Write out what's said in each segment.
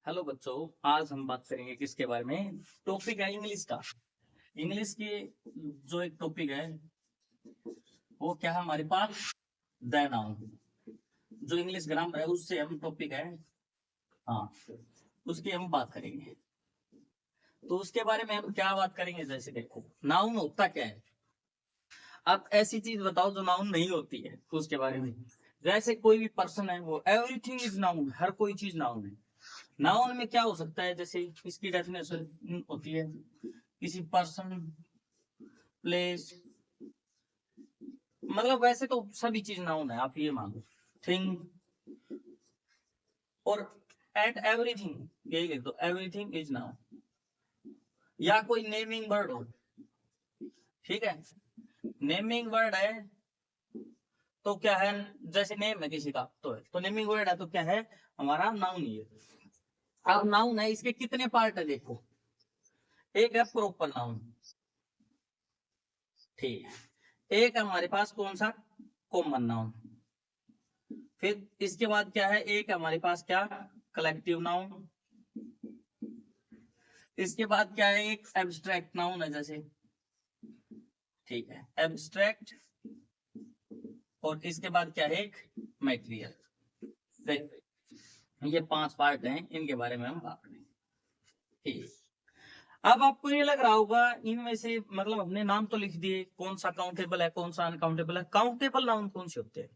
Hello बच्चों। आज हम बात करेंगे किसके बारे में। टॉपिक है इंग्लिश का। इंग्लिश के जो एक टॉपिक है वो क्या है हमारे पास, द नाउन। जो इंग्लिश ग्रामर है उससे हम टॉपिक है, हाँ, उसकी हम बात करेंगे। तो उसके बारे में हम क्या बात करेंगे, जैसे देखो नाउन होता क्या है। आप ऐसी चीज बताओ जो नाउन नहीं होती है उसके बारे में। जैसे कोई भी पर्सन है, वो एवरीथिंग इज नाउन, हर कोई चीज नाउन है। नाउन में क्या हो सकता है, जैसे इसकी डेफिनेशन होती है किसी पर्सन, प्लेस, मतलब वैसे तो सभी चीज नाउन है, आप ये मानो, थिंग और एट एवरीथिंग, यही लिख दो, एवरीथिंग इज नाउन। या कोई नेमिंग वर्ड हो, ठीक है, नेमिंग वर्ड है तो क्या है, जैसे नेम है किसी का तो नेमिंग वर्ड है तो क्या है, हमारा नाउन ही है। अब नाउन है, इसके कितने पार्ट है देखो। एक है प्रॉपर नाउन, ठीक है। एक है हमारे पास कौन सा, कॉमन नाउन। फिर इसके बाद क्या है, एक है हमारे पास क्या, कलेक्टिव नाउन। इसके बाद क्या है, एक एब्स्ट्रैक्ट नाउन है जैसे, ठीक है, एब्स्ट्रैक्ट। और इसके बाद क्या है, एक मैटेरियल। ये 5 पार्ट हैं, इनके बारे में हम बात करेंगे, ठीक है। अब आपको ये लग रहा होगा इनमें से, मतलब हमने नाम तो लिख दिए, कौन सा काउंटेबल है कौन सा अनकाउंटेबल है। काउंटेबल नाउन कौन से होते हैं,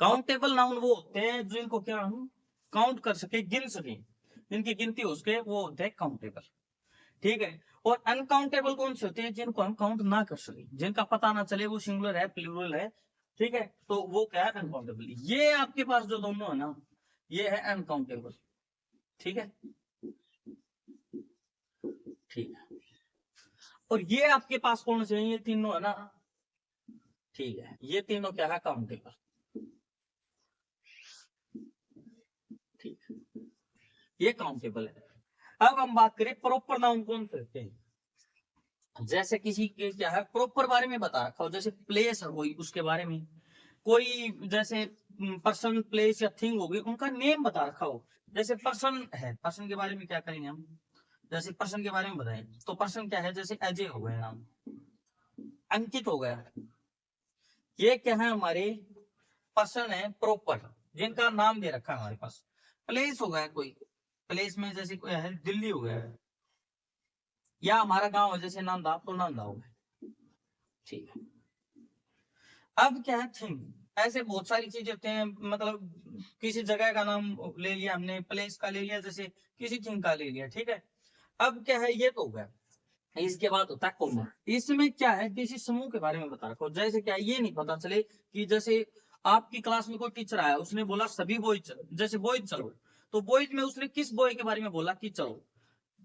काउंटेबल नाउन वो होते हैं जिनको क्या हम काउंट कर सके, गिन सके, जिनकी गिनती हो सके, वो होते हैं काउंटेबल, ठीक है। और अनकाउंटेबल कौन से होते हैं, जिनको हम काउंट ना कर सके, जिनका पता ना चले वो सिंगुलर है प्लूरल है, ठीक है, तो वो क्या है, अनकाउंटेबल। ये आपके पास जो दोनों है ना, ये है अनकाउंटेबल, ठीक है, ठीक है। और ये आपके पास कौन से हैं, ये तीनों है ना, ठीक है, ये तीनों क्या है, काउंटेबल, ठीक है, ये काउंटेबल है। अब हम बात करें प्रॉपर नाउन कौन से होते हैं। जैसे किसी के क्या है प्रॉपर बारे में बता रखा हो, जैसे प्लेस है कोई, उसके बारे में, कोई जैसे पर्सन, प्लेस या थिंग होगी, उनका नेम बता रखा हो। जैसे पर्सन है, पर्सन के बारे में क्या करेंगे हम, जैसे पर्सन के बारे में बताएं तो पर्सन क्या है, जैसे अजय हो गया नाम, अंकित हो गया, ये क्या है हमारे पर्सन है प्रॉपर, जिनका नाम दे रखा है हमारे पास। प्लेस हो गया कोई, प्लेस में जैसे कोई है दिल्ली हो गया, या हमारा गांव है जैसे नांदा, तो नांदा हो गया, ठीक है। अब क्या है थिंग, ऐसे बहुत सारी चीजें होते हैं, मतलब किसी जगह का नाम ले लिया हमने, प्लेस का ले लिया, जैसे किसी थिंग का ले लिया, ठीक है। अब क्या है, ये तो हो गया। इसके बाद होता है कॉमन। इसमें क्या है, किसी समूह के बारे में बता रखो, जैसे क्या ये नहीं पता चले कि जैसे आपकी क्लास में कोई टीचर आया, उसने बोला सभी बॉयज, जैसे बॉयज चलो, तो बॉयज में उसने किस बॉय के बारे में बोला कि चलो,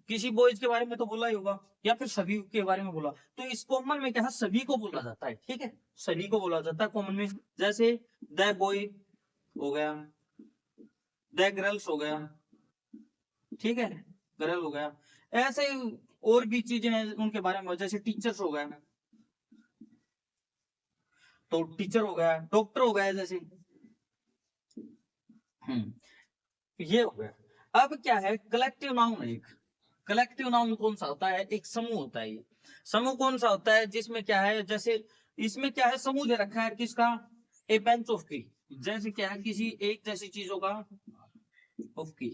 किसी बॉयज के बारे में तो बोला ही होगा, या फिर सभी के बारे में बोला। तो इस कॉमन में क्या है, सभी को बोला जाता है, ठीक है, सभी को बोला जाता है कॉमन में। जैसे द बॉय हो गया, द गर्ल्स हो गया, ठीक है, गर्ल हो गया, ऐसे ही और भी चीजें हैं उनके बारे में, जैसे टीचर्स हो गया, तो टीचर हो गया, डॉक्टर हो गया, जैसे ये हो गया। अब क्या है, कलेक्टिव नाउन है एक। कलेक्टिव नाउन कौन सा होता है, एक समूह होता है ये। समूह कौन सा होता है, जिसमें क्या है, जैसे इसमें क्या है, समूह दे रखा है किसका, ए बेंच ऑफ ट्री, जैसे क्या है किसी एक जैसी चीजों का ऑफ की,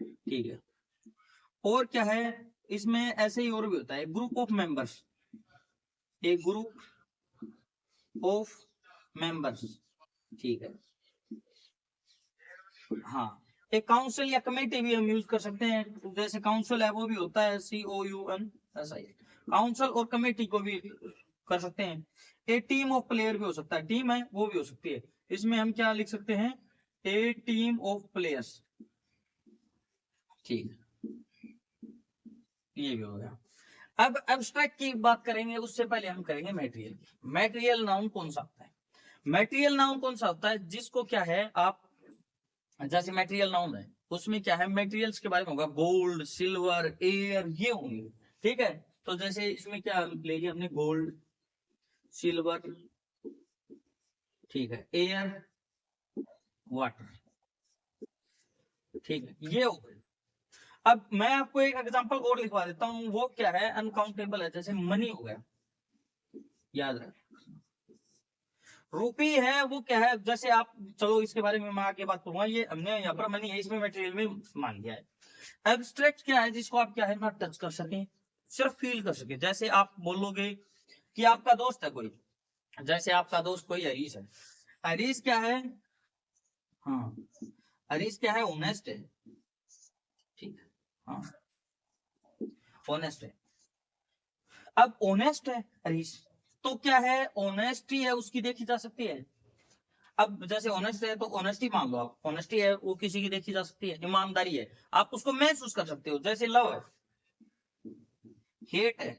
ठीक है। और क्या है, इसमें ऐसे ही और भी होता है, ग्रुप ऑफ मेंबर्स, एक ग्रुप ऑफ मेंबर्स, ठीक है, हाँ। एक काउंसिल या कमेटी भी हम यूज कर सकते हैं, जैसे काउंसिल है वो भी होता है COUN, ऐसा ही काउंसिल और कमेटी को भी कर सकते हैं। एक टीम ऑफ प्लेयर भी हो सकता है, टीम है वो भी हो सकती है। इसमें हम क्या लिख सकते हैं, ए टीम ऑफ प्लेयर्स, ठीक है, ये भी हो गया। अब एब्स्ट्रैक्ट की बात करेंगे, उससे पहले हम करेंगे मटेरियल की। मटेरियल नाउन कौन सा होता है, मटेरियल नाउन कौन सा होता है, जिसको क्या है आप, जैसे मटेरियल नाउन है उसमें क्या है, मटेरियल्स के बारे में होगा, गोल्ड, सिल्वर, एयर, ये होंगे, ठीक है। तो जैसे इसमें क्या ले लिया हमने, गोल्ड, सिल्वर, ठीक है, एयर, वाटर, ठीक है, ये हो गए। अब मैं आपको एक एग्जांपल और लिखवा देता हूँ, वो क्या है, अनकाउंटेबल है, जैसे मनी हो गया, याद रख। रुपी है वो क्या है, जैसे आप, चलो इसके बारे में मैं आगे बात करूंगा, ये हमने यहाँ पर मनी है, इसमें मटेरियल में मान लिया है। एब्स्ट्रैक्ट क्या है, जिसको आप क्या है ना टच कर सके, सिर्फ फील कर सके। जैसे आप बोलोगे कि आपका दोस्त है कोई, जैसे आपका दोस्त कोई हरीश है, हरीश क्या है, हाँ, हरीश क्या है, ऑनेस्ट है, ठीक है, हाँ, ऑनेस्ट है। अब ऑनेस्ट है हरीश, तो क्या है, ऑनेस्टी है उसकी देखी जा सकती है। अब जैसे ऑनेस्ट है तो ऑनेस्टी मान लो आप, ऑनेस्टी है वो किसी की देखी जा सकती है, ईमानदारी है आप उसको महसूस कर सकते हो। जैसे लव है, हेट है,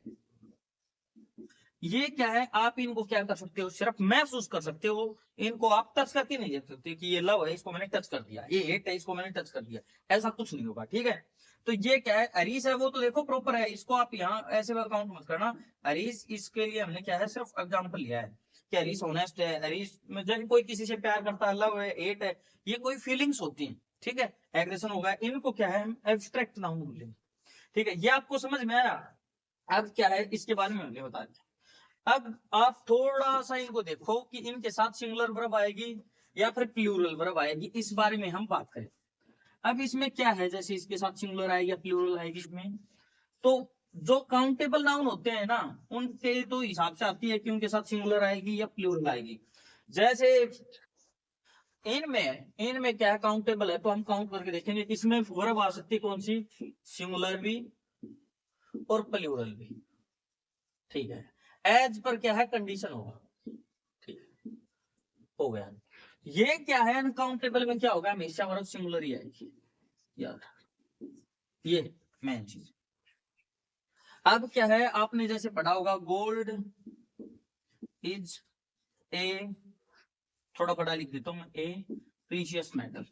ये क्या है, आप इनको क्या कर सकते हो, सिर्फ महसूस कर सकते हो, इनको आप टच करके नहीं देख सकते कि ये लव है इसको मैंने टच कर दिया, ये हेट है इसको मैंने टच कर दिया, ऐसा कुछ नहीं होगा, ठीक है। तो ये क्या है, अरीस है वो तो देखो प्रॉपर है, इसको आप यहाँ ऐसे काउंट मत करना। अरीस, इसके लिए हमने क्या है, सिर्फ एग्जाम्पल लिया है कि अरीस ऑनेस्ट है, अरीस में जब कोई किसी से प्यार करता है, लव है, हेट है, ये कोई फीलिंग्स होती हैं, ठीक है, एग्रेशन होगा, इनको क्या है हम एब्स्ट्रैक्ट नाउन बोलेंगे, ठीक है। ये आपको समझ में आया। अब क्या है, इसके बारे में हमने बता दिया। अब आप थोड़ा सा इनको देखो कि इनके साथ सिंगुलर वर्ब आएगी या फिर प्लूरल वर्ब आएगी, इस बारे में हम बात करें। अब इसमें क्या है, जैसे इसके साथ सिंगुलर आएगी या प्लूरल आएगी इसमें, तो जो काउंटेबल नाउन होते हैं ना, उनके तो हिसाब से आती है कि उनके साथ सिंगुलर आएगी या प्लूरल आएगी। जैसे इनमें क्या है, काउंटेबल है तो हम काउंट करके देखेंगे, इसमें वर्ब आ सकती है कौन सी, सिंगुलर भी और प्लूरल भी, ठीक है। एज पर क्या है, कंडीशन होगा, ठीक है, हो गया। ये क्या है, अनकाउंटेबल में क्या होगा, हमेशा वर्ब सिंगुलर ही आएगी, याद, ये मेन चीज। अब क्या है, आपने जैसे पढ़ा होगा, गोल्ड इज ए, थोड़ा बड़ा लिख देता हूं मैं, ए प्रीशियस मेटल।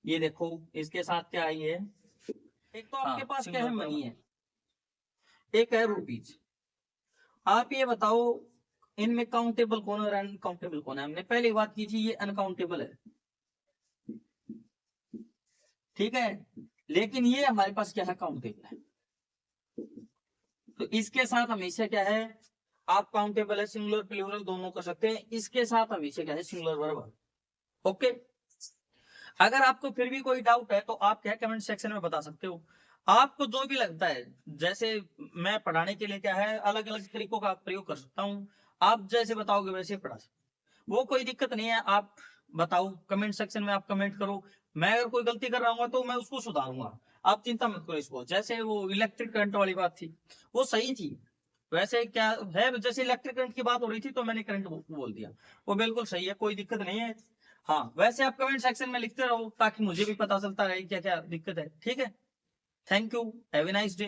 ये देखो इसके साथ क्या आई है, एक तो आपके पास क्या है, मनी है, एक है रुपीज। आप ये बताओ इनमें काउंटेबल कौन है और अनकाउंटेबल कौन है। हमने पहले बात की थी ये अनकाउंटेबल है, ठीक है, लेकिन ये हमारे पास क्या है, काउंटेबल है। तो इसके साथ हमेशा क्या है, आप काउंटेबल है, सिंगुलर प्लूरल दोनों कर सकते हैं, इसके साथ हमेशा क्या है, सिंगुलर वर्ब। ओके, अगर आपको फिर भी कोई डाउट है तो आप क्या कमेंट सेक्शन में बता सकते हो, आपको जो भी लगता है। जैसे मैं पढ़ाने के लिए क्या है, अलग अलग तरीकों का प्रयोग कर सकता हूँ, आप जैसे बताओगे वैसे पढ़ा सकते, वो कोई दिक्कत नहीं है। आप बताओ कमेंट सेक्शन में, आप कमेंट करो, मैं अगर कोई गलती कर रहा हूँ तो मैं उसको सुधारूंगा, आप चिंता मत करो इसको। जैसे वो इलेक्ट्रिक करंट वाली बात थी, वो सही थी, वैसे क्या है, जैसे इलेक्ट्रिक करंट की बात हो रही थी तो मैंने करंट बोल दिया, वो बिल्कुल सही है, कोई दिक्कत नहीं है। हाँ, वैसे आप कमेंट सेक्शन में लिखते रहो ताकि मुझे भी पता चलता रहे क्या क्या दिक्कत है, ठीक है। Thank you, have a nice day.